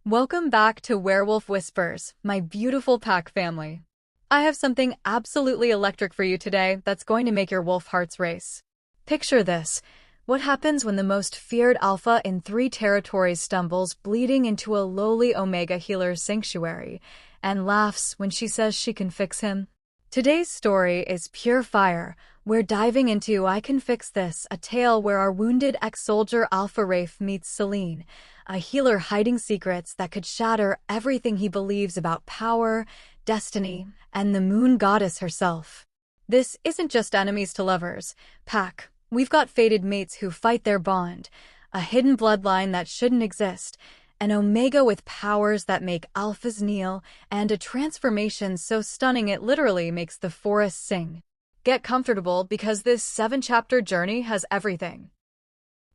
Welcome back to Werewolf Whispers, my beautiful pack family. I have something absolutely electric for you today that's going to make your wolf hearts race. Picture this. What happens when the most feared alpha in 3 territories stumbles bleeding into a lowly Omega healer's sanctuary and laughs when she says she can fix him? Today's story is pure fire. We're diving into I Can Fix This, a tale where our wounded ex-soldier Alpha Rafe meets Celine, a healer hiding secrets that could shatter everything he believes about power, destiny, and the moon goddess herself. This isn't just enemies to lovers, pack. We've got fated mates who fight their bond, a hidden bloodline that shouldn't exist, an Omega with powers that make alphas kneel, and a transformation so stunning it literally makes the forest sing. Get comfortable because this 7-chapter journey has everything.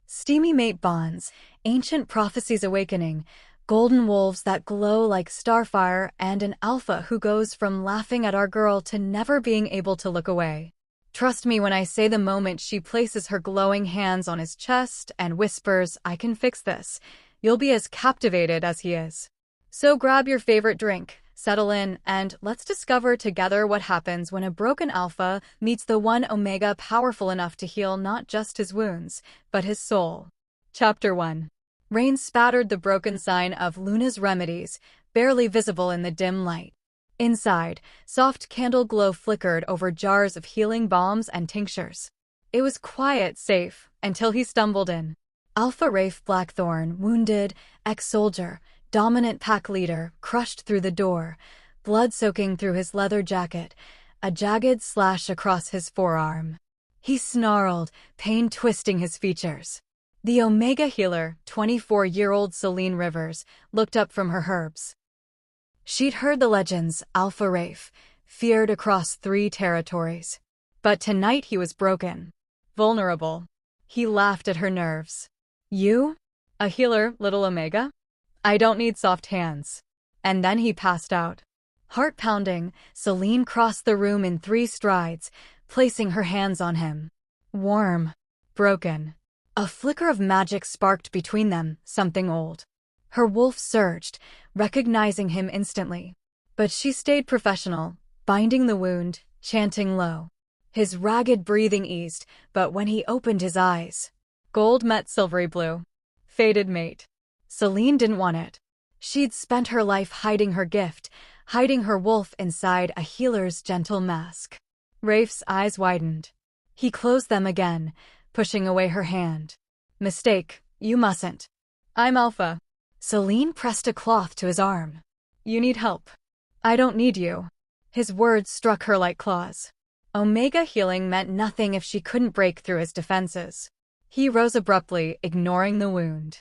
Steamy mate bonds, ancient prophecies awakening, golden wolves that glow like starfire, and an alpha who goes from laughing at our girl to never being able to look away. Trust me when I say the moment she places her glowing hands on his chest and whispers, "I can fix this," you'll be as captivated as he is. So grab your favorite drink, settle in, and let's discover together what happens when a broken alpha meets the one Omega powerful enough to heal not just his wounds, but his soul. Chapter 1. Rain spattered the broken sign of Luna's remedies, barely visible in the dim light. Inside, soft candle glow flickered over jars of healing balms and tinctures. It was quiet, safe, until he stumbled in. Alpha Rafe Blackthorn, wounded, ex-soldier, dominant pack leader, crushed through the door, blood soaking through his leather jacket, a jagged slash across his forearm. He snarled, pain twisting his features. The Omega healer, 24-year-old Celine Rivers, looked up from her herbs. She'd heard the legends, Alpha Rafe, feared across 3 territories. But tonight he was broken. Vulnerable. He laughed at her nerves. "You? A healer, little Omega? I don't need soft hands." And then he passed out. Heart pounding, Celine crossed the room in 3 strides, placing her hands on him. Warm. Broken. A flicker of magic sparked between them, something old. Her wolf surged, recognizing him instantly. But she stayed professional, binding the wound, chanting low. His ragged breathing eased, but when he opened his eyes, gold met silvery blue. Fated mate. Celine didn't want it. She'd spent her life hiding her gift, hiding her wolf inside a healer's gentle mask. Rafe's eyes widened. He closed them again, pushing away her hand. "Mistake, you mustn't. I'm Alpha." Celine pressed a cloth to his arm. "You need help." "I don't need you." His words struck her like claws. Omega healing meant nothing if she couldn't break through his defenses. He rose abruptly, ignoring the wound.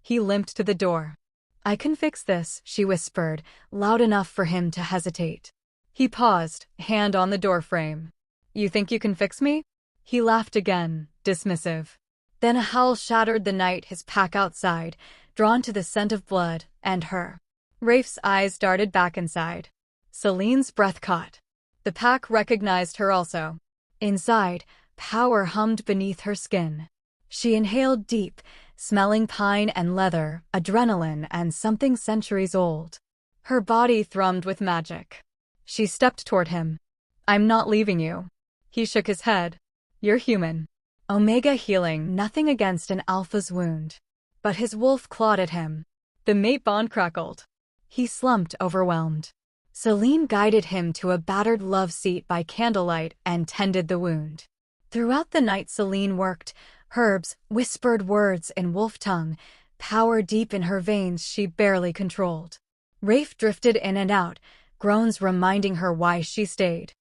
He limped to the door. "I can fix this," she whispered, loud enough for him to hesitate. He paused, hand on the doorframe. "You think you can fix me?" He laughed again, dismissive. Then a howl shattered the night, his pack outside, drawn to the scent of blood and her. Rafe's eyes darted back inside. Celine's breath caught. The pack recognized her also. Inside, power hummed beneath her skin. She inhaled deep, smelling pine and leather, adrenaline and something centuries old. Her body thrummed with magic. She stepped toward him. "I'm not leaving you." He shook his head. "You're human." Omega healing, nothing against an alpha's wound. But his wolf clawed at him. The mate bond crackled. He slumped, overwhelmed. Celine guided him to a battered love seat by candlelight and tended the wound. Throughout the night Celine worked, herbs, whispered words in wolf tongue, power deep in her veins she barely controlled. Rafe drifted in and out, groans reminding her why she stayed.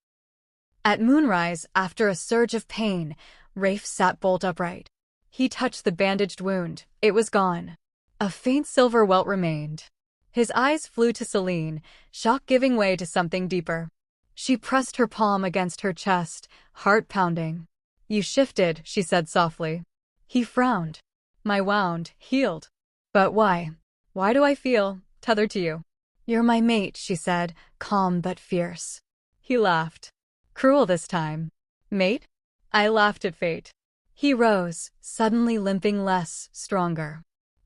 At moonrise, after a surge of pain, Rafe sat bolt upright. He touched the bandaged wound. It was gone. A faint silver welt remained. His eyes flew to Celine, shock giving way to something deeper. She pressed her palm against her chest, heart pounding. "You shifted," she said softly. He frowned. "My wound healed. But why? Why do I feel tethered to you?" "You're my mate," she said, calm but fierce. He laughed. Cruel this time. "Mate?" I laughed at fate. He rose, suddenly limping less, stronger.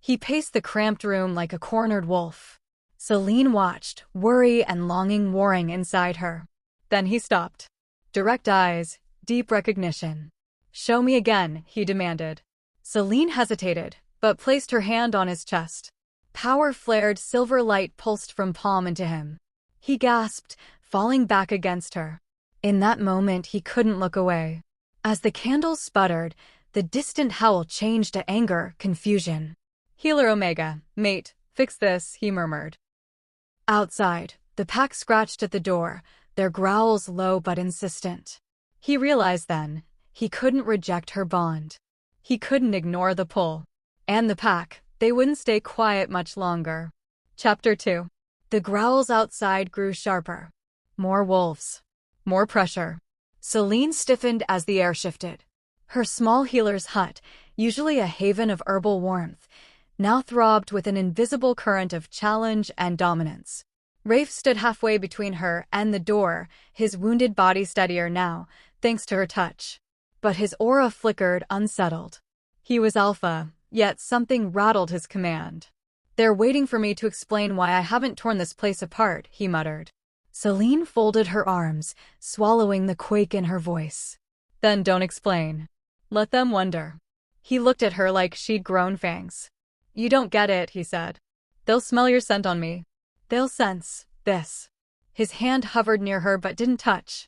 He paced the cramped room like a cornered wolf. Celine watched, worry and longing warring inside her. Then he stopped. Direct eyes, deep recognition. "Show me again," he demanded. Celine hesitated, but placed her hand on his chest. Power flared, silver light pulsed from palm into him. He gasped, falling back against her. In that moment, he couldn't look away. As the candles sputtered, the distant howl changed to anger, confusion. "Healer Omega, mate, fix this," he murmured. Outside, the pack scratched at the door, their growls low but insistent. He realized then, he couldn't reject her bond. He couldn't ignore the pull. And the pack, they wouldn't stay quiet much longer. Chapter 2. The growls outside grew sharper. More wolves. More pressure. Celine stiffened as the air shifted. Her small healer's hut, usually a haven of herbal warmth, now throbbed with an invisible current of challenge and dominance. Rafe stood halfway between her and the door, his wounded body steadier now, thanks to her touch. But his aura flickered, unsettled. He was alpha, yet something rattled his command. "They're waiting for me to explain why I haven't torn this place apart," he muttered. Celine folded her arms, swallowing the quake in her voice. "Then don't explain. Let them wonder." He looked at her like she'd grown fangs. "You don't get it," he said. "They'll smell your scent on me. They'll sense this." His hand hovered near her but didn't touch.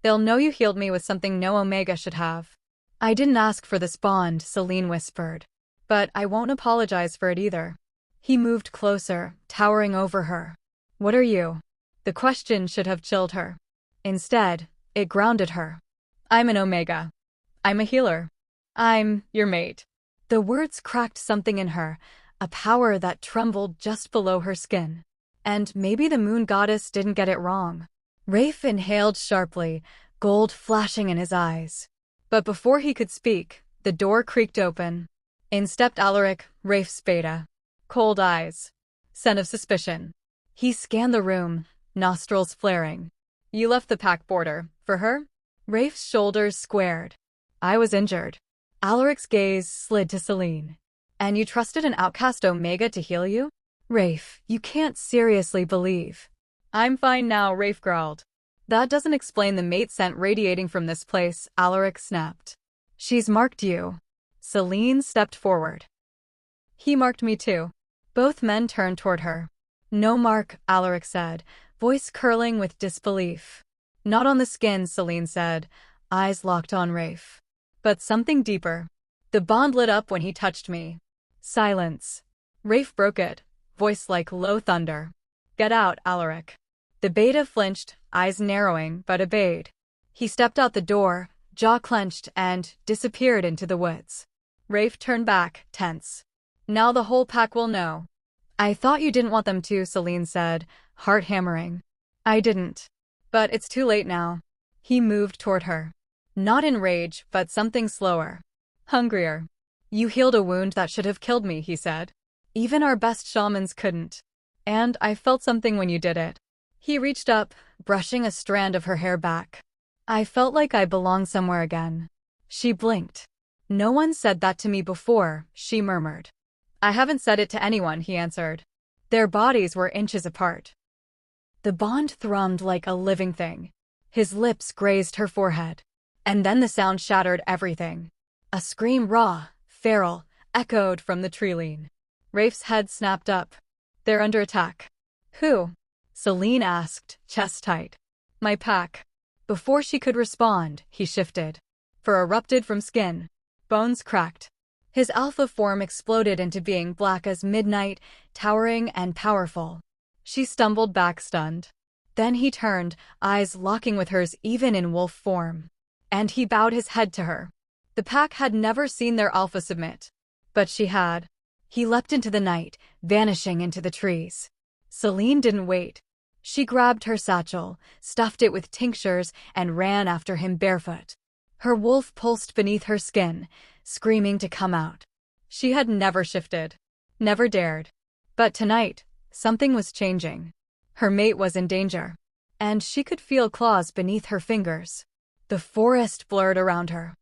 "They'll know you healed me with something no Omega should have." "I didn't ask for this bond," Celine whispered. "But I won't apologize for it either." He moved closer, towering over her. "What are you?" The question should have chilled her. Instead, it grounded her. "I'm an Omega. I'm a healer. I'm your mate." The words cracked something in her, a power that trembled just below her skin. And maybe the moon goddess didn't get it wrong. Rafe inhaled sharply, gold flashing in his eyes. But before he could speak, the door creaked open. In stepped Alaric, Rafe's beta. Cold eyes. Scent of suspicion. He scanned the room, nostrils flaring. "You left the pack border. For her?" Rafe's shoulders squared. "I was injured." Alaric's gaze slid to Celine. "And you trusted an outcast Omega to heal you?" "Rafe, you can't seriously believe." "I'm fine now," Rafe growled. "That doesn't explain the mate scent radiating from this place," Alaric snapped. "She's marked you." Celine stepped forward. "He marked me too." Both men turned toward her. "No mark," Alaric said, voice curling with disbelief. "Not on the skin," Celine said, eyes locked on Rafe. "But something deeper. The bond lit up when he touched me." Silence. Rafe broke it, voice like low thunder. "Get out, Alaric." The beta flinched, eyes narrowing, but obeyed. He stepped out the door, jaw clenched, and disappeared into the woods. Rafe turned back, tense. "Now the whole pack will know." "I thought you didn't want them to," Celine said, heart hammering. "I didn't. But it's too late now." He moved toward her. Not in rage, but something slower. Hungrier. "You healed a wound that should have killed me," he said. "Even our best shamans couldn't. And I felt something when you did it." He reached up, brushing a strand of her hair back. "I felt like I belonged somewhere again." She blinked. "No one said that to me before," she murmured. "I haven't said it to anyone," he answered. Their bodies were inches apart. The bond thrummed like a living thing. His lips grazed her forehead. And then the sound shattered everything. A scream, raw, feral, echoed from the treeline. Rafe's head snapped up. "They're under attack." "Who?" Celine asked, chest tight. "My pack." Before she could respond, he shifted. Fur erupted from skin. Bones cracked. His alpha form exploded into being, black as midnight, towering and powerful. She stumbled back, stunned. Then he turned, eyes locking with hers even in wolf form. And he bowed his head to her. The pack had never seen their alpha submit. But she had. He leapt into the night, vanishing into the trees. Celine didn't wait. She grabbed her satchel, stuffed it with tinctures, and ran after him barefoot. Her wolf pulsed beneath her skin, screaming to come out. She had never shifted. Never dared. But tonight, something was changing. Her mate was in danger. And she could feel claws beneath her fingers. The forest blurred around her.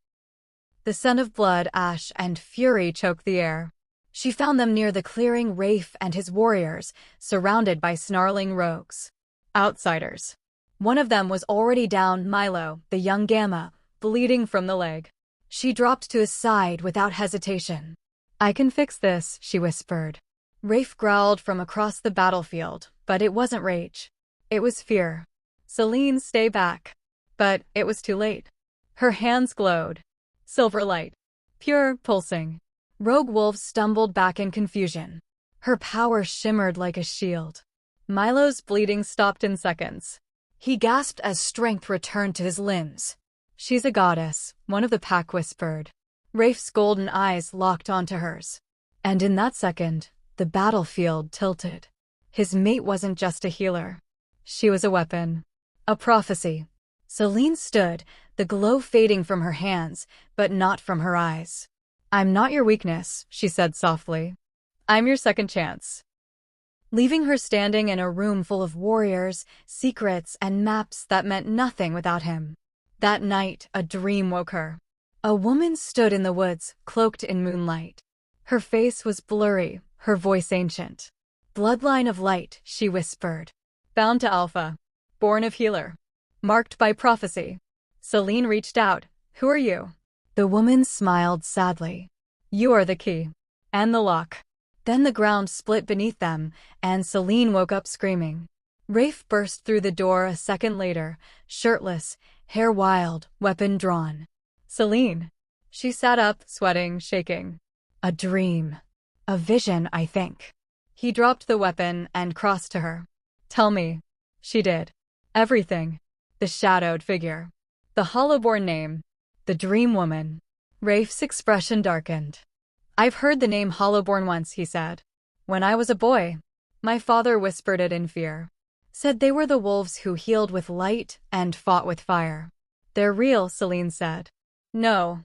The scent of blood, ash, and fury choked the air. She found them near the clearing. Rafe and his warriors, surrounded by snarling rogues. Outsiders. One of them was already down, Milo, the young Gamma, bleeding from the leg. She dropped to his side without hesitation. "I can fix this," she whispered. Rafe growled from across the battlefield, but it wasn't rage. It was fear. "Celine, stay back." But it was too late. Her hands glowed. Silver light. Pure, pulsing. Rogue Wolf stumbled back in confusion. Her power shimmered like a shield. Milo's bleeding stopped in seconds. He gasped as strength returned to his limbs. "She's a goddess," one of the pack whispered. Rafe's golden eyes locked onto hers. And in that second, the battlefield tilted. His mate wasn't just a healer. She was a weapon. A prophecy. Celine stood, the glow fading from her hands, but not from her eyes. "I'm not your weakness," she said softly. "I'm your second chance." Leaving her standing in a room full of warriors, secrets, and maps that meant nothing without him. That night, a dream woke her. A woman stood in the woods, cloaked in moonlight. Her face was blurry, her voice ancient. "Bloodline of light," she whispered. "Bound to Alpha. Born of healer. Marked by prophecy." Celine reached out. "Who are you?" The woman smiled sadly. "You are the key. And the lock." Then the ground split beneath them, and Celine woke up screaming. Rafe burst through the door a second later, shirtless, hair wild, weapon drawn. "Celine." She sat up, sweating, shaking. "A dream. A vision, I think." He dropped the weapon and crossed to her. "Tell me." She did. Everything. The shadowed figure. The Hollowborn name. The dream woman. Rafe's expression darkened. "I've heard the name Hollowborn once," he said. "When I was a boy. My father whispered it in fear. Said they were the wolves who healed with light and fought with fire." "They're real," Celine said. "No.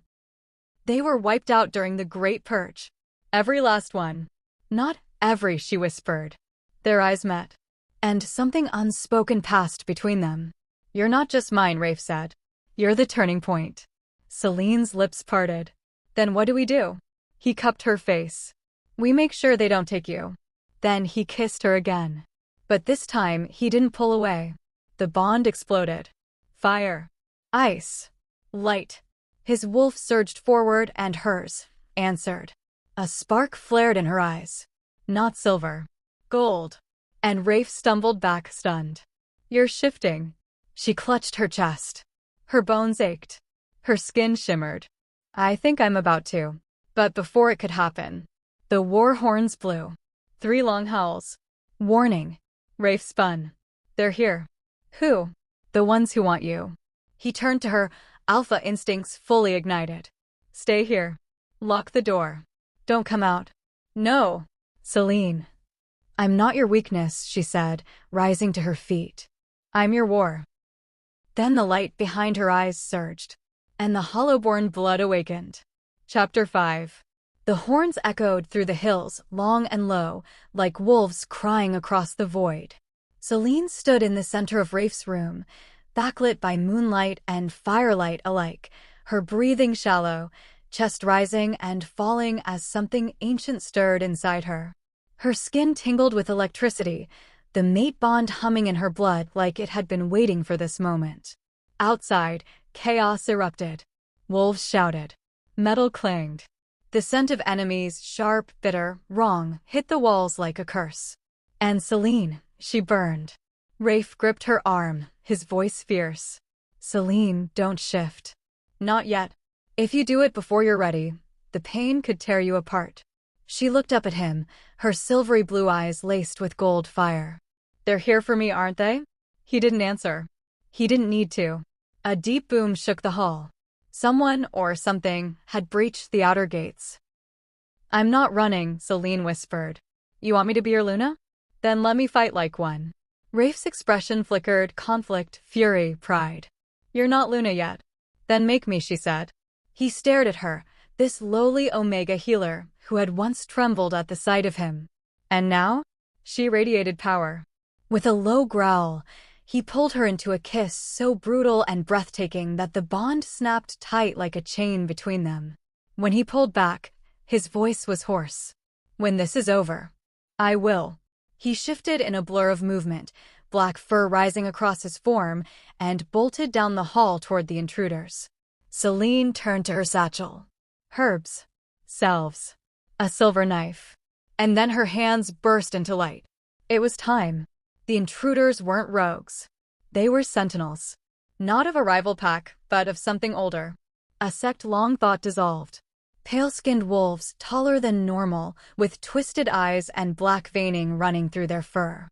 They were wiped out during the Great Purge. Every last one." "Not every," she whispered. Their eyes met. And something unspoken passed between them. "You're not just mine," Rafe said. "You're the turning point." Celine's lips parted. "Then what do we do?" He cupped her face. "We make sure they don't take you." Then he kissed her again. But this time, he didn't pull away. The bond exploded. Fire. Ice. Light. His wolf surged forward and hers answered. A spark flared in her eyes. Not silver. Gold. And Rafe stumbled back, stunned. "You're shifting." She clutched her chest. Her bones ached. Her skin shimmered. "I think I'm about to." But before it could happen, the war horns blew. 3 long howls. Warning. Rafe spun. "They're here." "Who?" "The ones who want you." He turned to her, alpha instincts fully ignited. "Stay here. Lock the door. Don't come out." "No." "Celine." "I'm not your weakness," she said, rising to her feet. "I'm your war." Then the light behind her eyes surged, and the Hollowborn blood awakened. Chapter 5. The horns echoed through the hills, long and low, like wolves crying across the void. Celine stood in the center of Rafe's room, backlit by moonlight and firelight alike, her breathing shallow, chest rising and falling as something ancient stirred inside her. Her skin tingled with electricity, the mate bond humming in her blood like it had been waiting for this moment. Outside, chaos erupted. Wolves shouted. Metal clanged. The scent of enemies, sharp, bitter, wrong, hit the walls like a curse. And Celine, she burned. Rafe gripped her arm, his voice fierce. "Celine, don't shift. Not yet. If you do it before you're ready, the pain could tear you apart." She looked up at him, her silvery blue eyes laced with gold fire. "They're here for me, aren't they?" He didn't answer. He didn't need to. A deep boom shook the hall. Someone, or something, had breached the outer gates. "I'm not running," Celine whispered. "You want me to be your Luna? Then let me fight like one." Rafe's expression flickered, conflict, fury, pride. "You're not Luna yet." "Then make me," she said. He stared at her, this lowly Omega healer, who had once trembled at the sight of him. And now? She radiated power. With a low growl, he pulled her into a kiss so brutal and breathtaking that the bond snapped tight like a chain between them. When he pulled back, his voice was hoarse. When this is over, I will. He shifted in a blur of movement, black fur rising across his form, and bolted down the hall toward the intruders. Celine turned to her satchel. Herbs. Salves. A silver knife. And then her hands burst into light. It was time. The intruders weren't rogues. They were sentinels. Not of a rival pack, but of something older. A sect long thought dissolved. Pale-skinned wolves, taller than normal, with twisted eyes and black veining running through their fur.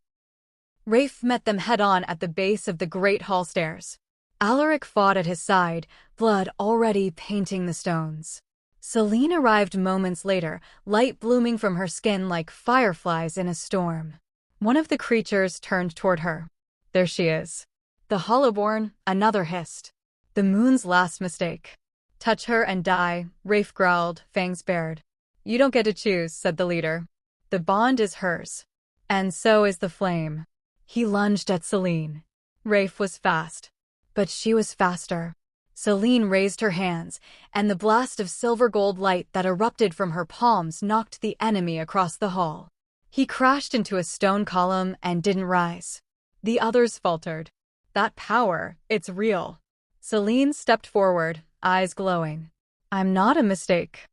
Rafe met them head-on at the base of the great hall stairs. Alaric fought at his side, blood already painting the stones. Celine arrived moments later, light blooming from her skin like fireflies in a storm. One of the creatures turned toward her. There she is. The Hollowborn, another hissed. The moon's last mistake. Touch her and die, Rafe growled, fangs bared. You don't get to choose, said the leader. The bond is hers. And so is the flame. He lunged at Celine. Rafe was fast. But she was faster. Celine raised her hands, and the blast of silver-gold light that erupted from her palms knocked the enemy across the hall. He crashed into a stone column and didn't rise. The others faltered. That power, it's real. Celine stepped forward, eyes glowing. I'm not a mistake.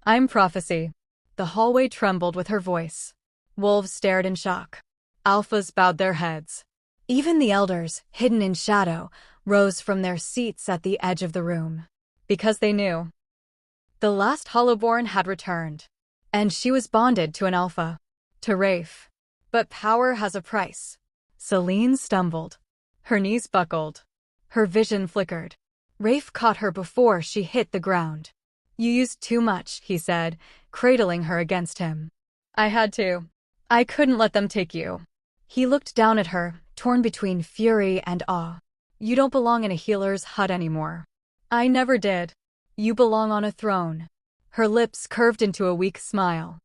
I'm prophecy. The hallway trembled with her voice. Wolves stared in shock. Alphas bowed their heads. Even the elders, hidden in shadow, rose from their seats at the edge of the room. Because they knew. The last Hollowborn had returned. And she was bonded to an alpha. To Rafe. But power has a price. Celine stumbled. Her knees buckled. Her vision flickered. Rafe caught her before she hit the ground. You used too much, he said, cradling her against him. I had to. I couldn't let them take you. He looked down at her, torn between fury and awe. You don't belong in a healer's hut anymore. I never did. You belong on a throne. Her lips curved into a weak smile.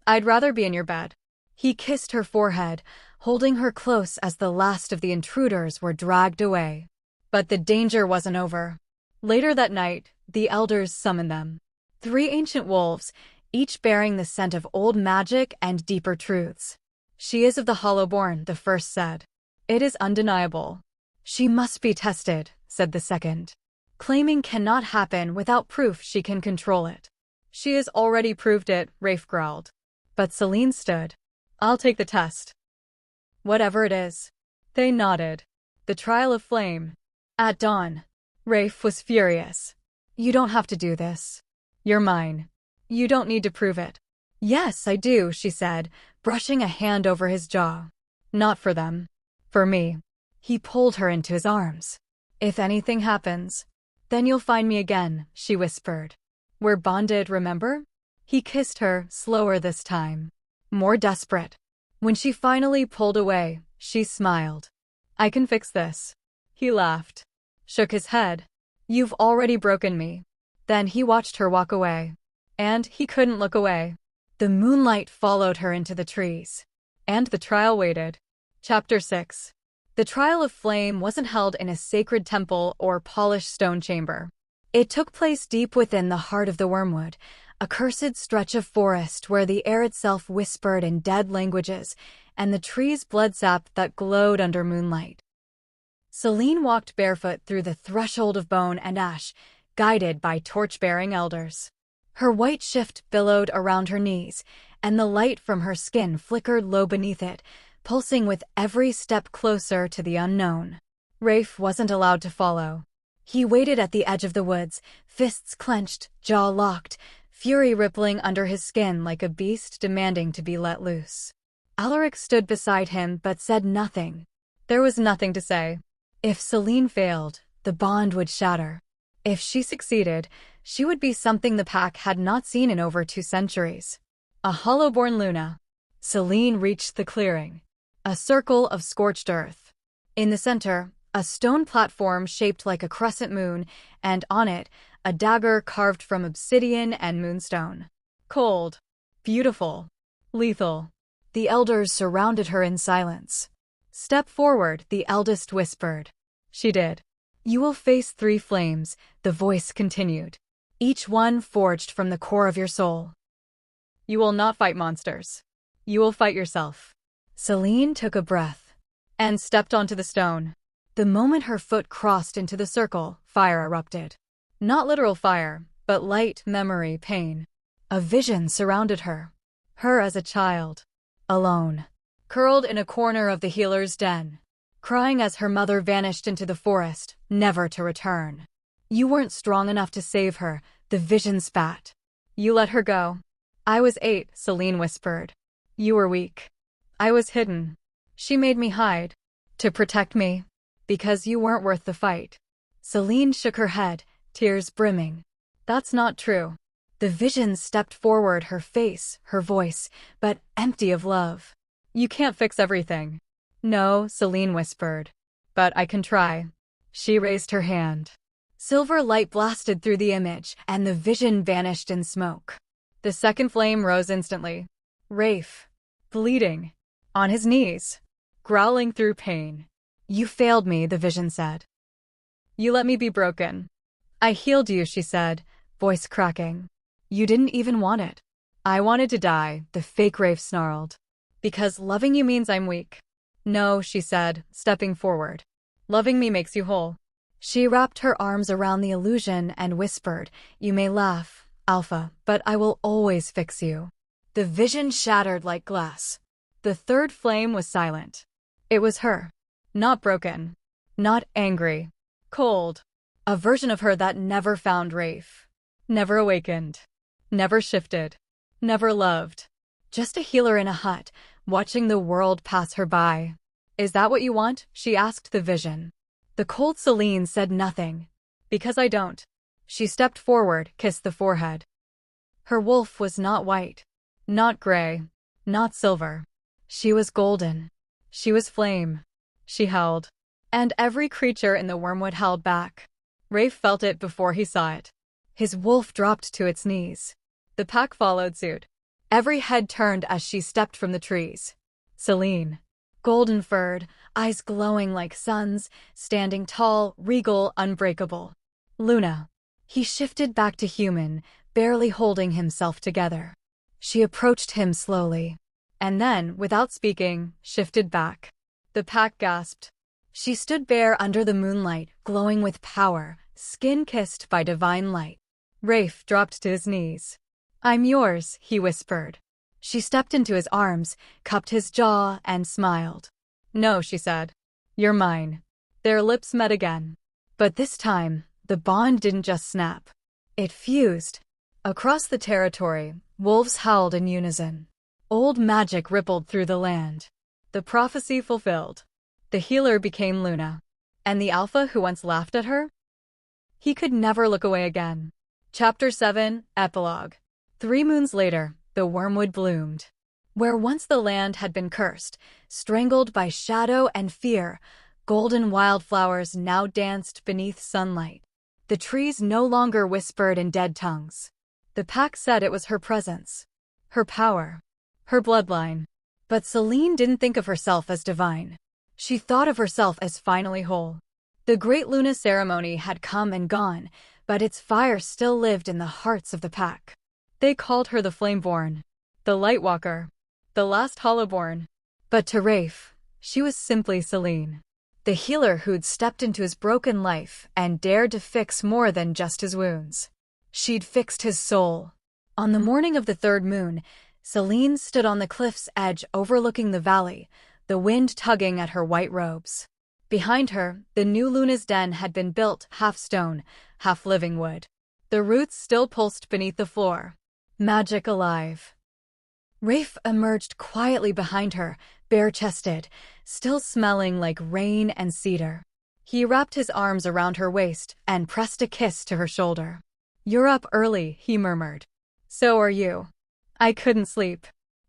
I'd rather be in your bed. He kissed her forehead, holding her close as the last of the intruders were dragged away. But the danger wasn't over. Later that night, the elders summoned them. 3 ancient wolves, each bearing the scent of old magic and deeper truths. She is of the Hollowborn, the first said. It is undeniable. She must be tested, said the second. Claiming cannot happen without proof she can control it. She has already proved it, Rafe growled. But Celine stood. I'll take the test. Whatever it is. They nodded. The trial of flame. At dawn. Rafe was furious. You don't have to do this. You're mine. You don't need to prove it. Yes, I do, she said, brushing a hand over his jaw. Not for them. For me. He pulled her into his arms. If anything happens, then you'll find me again, she whispered. We're bonded, remember? He kissed her, slower this time. More desperate. When she finally pulled away, she smiled. I can fix this. He laughed. Shook his head. You've already broken me. Then he watched her walk away. And he couldn't look away. The moonlight followed her into the trees. And the trial waited. Chapter 6. The trial of flame wasn't held in a sacred temple or polished stone chamber. It took place deep within the heart of the Wormwood, a cursed stretch of forest where the air itself whispered in dead languages, and the trees bled sap that glowed under moonlight. Celine walked barefoot through the threshold of bone and ash, guided by torch-bearing elders. Her white shift billowed around her knees, and the light from her skin flickered low beneath it, pulsing with every step closer to the unknown. Rafe wasn't allowed to follow. He waited at the edge of the woods, fists clenched, jaw locked, fury rippling under his skin like a beast demanding to be let loose. Alaric stood beside him but said nothing. There was nothing to say. If Celine failed, the bond would shatter. If she succeeded, she would be something the pack had not seen in over 2 centuries. A Hollowborn Luna. Celine reached the clearing. A circle of scorched earth. In the center, a stone platform shaped like a crescent moon, and on it, a dagger carved from obsidian and moonstone. Cold. Beautiful. Lethal. The elders surrounded her in silence. Step forward, the eldest whispered. She did. You will face 3 flames, the voice continued. Each one forged from the core of your soul. You will not fight monsters. You will fight yourself. Celine took a breath and stepped onto the stone. The moment her foot crossed into the circle, fire erupted. Not literal fire, but light, memory, pain. A vision surrounded her. Her as a child. Alone. Curled in a corner of the healer's den. Crying as her mother vanished into the forest, never to return. You weren't strong enough to save her, the vision spat. You let her go. I was 8, Celine whispered. You were weak. I was hidden. She made me hide. To protect me. Because you weren't worth the fight. Celine shook her head, tears brimming. That's not true. The vision stepped forward, her face, her voice, but empty of love. You can't fix everything. No, Celine whispered. But I can try. She raised her hand. Silver light blasted through the image, and the vision vanished in smoke. The second flame rose instantly. Rafe. Bleeding. On his knees. Growling through pain. You failed me, the vision said. You let me be broken. I healed you, she said, voice cracking. You didn't even want it. I wanted to die, the fake Rafe snarled. Because loving you means I'm weak. No, she said, stepping forward. Loving me makes you whole. She wrapped her arms around the illusion and whispered, You may laugh, Alpha, but I will always fix you. The vision shattered like glass. The third flame was silent. It was her. Not broken. Not angry. Cold. A version of her that never found Rafe. Never awakened. Never shifted. Never loved. Just a healer in a hut, watching the world pass her by. Is that what you want? She asked the vision. The cold Celine said nothing. Because I don't. She stepped forward, kissed the forehead. Her wolf was not white. Not gray. Not silver. She was golden. She was flame. She howled. And every creature in the wormwood held back. Rafe felt it before he saw it. His wolf dropped to its knees. The pack followed suit. Every head turned as she stepped from the trees. Celine. Golden-furred, eyes glowing like suns, standing tall, regal, unbreakable. Luna. He shifted back to human, barely holding himself together. She approached him slowly. And then, without speaking, shifted back. The pack gasped. She stood bare under the moonlight, glowing with power, skin kissed by divine light. Rafe dropped to his knees. I'm yours, he whispered. She stepped into his arms, cupped his jaw, and smiled. No, she said. You're mine. Their lips met again. But this time, the bond didn't just snap. It fused. Across the territory, wolves howled in unison. Old magic rippled through the land. The prophecy fulfilled. The healer became Luna. And the alpha who once laughed at her? He could never look away again. Chapter 7, Epilogue. 3 moons later, the wormwood bloomed. Where once the land had been cursed, strangled by shadow and fear, golden wildflowers now danced beneath sunlight. The trees no longer whispered in dead tongues. The pack said it was her presence. Her power. Her bloodline. But Celine didn't think of herself as divine. She thought of herself as finally whole. The great Luna ceremony had come and gone, but its fire still lived in the hearts of the pack. They called her the Flameborn, the Lightwalker, the last Hollowborn. But to Rafe, she was simply Celine, the healer who'd stepped into his broken life and dared to fix more than just his wounds. She'd fixed his soul. On the morning of the third moon, Celine stood on the cliff's edge overlooking the valley, the wind tugging at her white robes. Behind her, the new Luna's den had been built, half stone, half living wood. The roots still pulsed beneath the floor. Magic alive. Rafe emerged quietly behind her, bare-chested, still smelling like rain and cedar. He wrapped his arms around her waist and pressed a kiss to her shoulder. You're up early, he murmured. So are you. I couldn't sleep.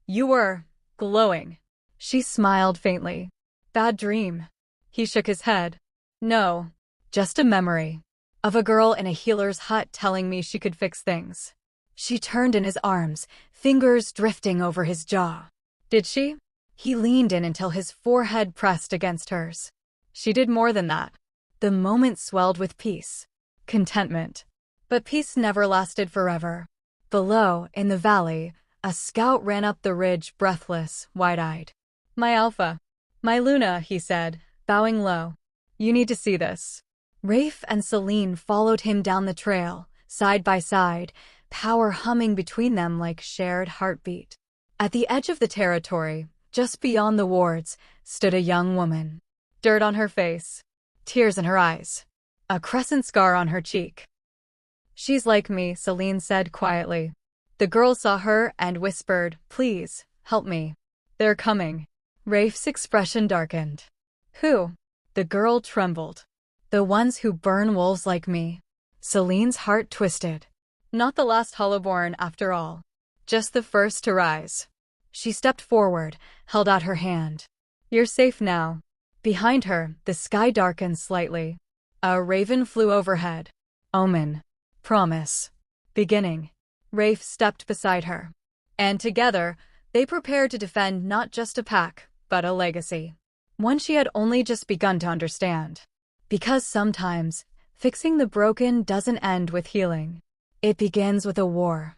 You were glowing. She smiled faintly. Bad dream. He shook his head. No, just a memory. Of a girl in a healer's hut telling me she could fix things. She turned in his arms, fingers drifting over his jaw. Did she? He leaned in until his forehead pressed against hers. She did more than that. The moment swelled with peace. Contentment. But peace never lasted forever. Below, in the valley, A scout ran up the ridge, breathless, wide-eyed. "My Alpha. My Luna," he said, bowing low. "You need to see this." Rafe and Celine followed him down the trail, side by side, power humming between them like shared heartbeat. At the edge of the territory, just beyond the wards, stood a young woman. Dirt on her face, tears in her eyes, a crescent scar on her cheek. "She's like me," Celine said quietly. The girl saw her and whispered, "Please, help me. They're coming." Rafe's expression darkened. "Who?" The girl trembled. "The ones who burn wolves like me." Celine's heart twisted. Not the last Hollowborn, after all. Just the first to rise. She stepped forward, held out her hand. "You're safe now." Behind her, the sky darkened slightly. A raven flew overhead. Omen. Promise. Beginning. Rafe stepped beside her. And together, they prepared to defend not just a pack, but a legacy. One she had only just begun to understand. Because sometimes, fixing the broken doesn't end with healing. It begins with a war.